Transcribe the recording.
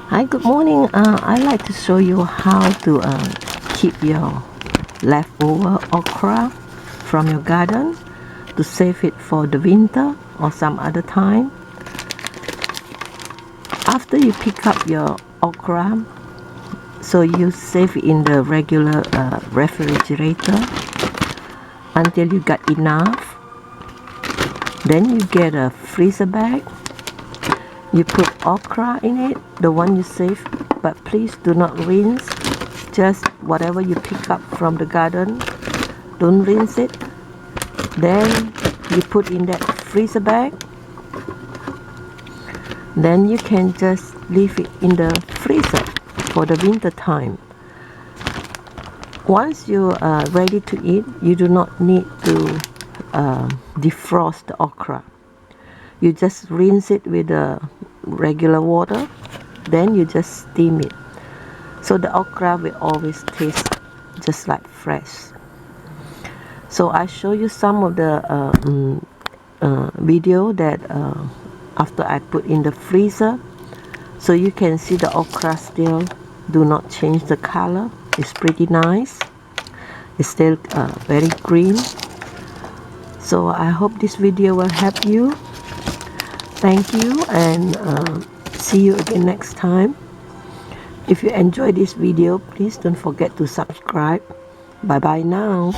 Hi, good morning. I'd like to show you how to keep your leftover okra from your garden to save it for the winter or some other time. After you pick up your okra, so you save it in the regular refrigerator until you got enough. Then you get a freezer bag. You put okra in it, the one you save, but please do not rinse. Just whatever you pick up from the garden, don't rinse it. Then you put in that freezer bag. Then you can just leave it in the freezer for the winter time. Once you are ready to eat, you do not need to defrost the okra. You just rinse it with the regular water, then you just steam it. So the okra will always taste just like fresh. So I show you some of the video that after I put in the freezer, so you can see the okra still do not change the color. It's pretty nice. It's still very green. So I hope this video will help you. Thank you, and see you again next time. If you enjoyed this video, please don't forget to subscribe. Bye bye now.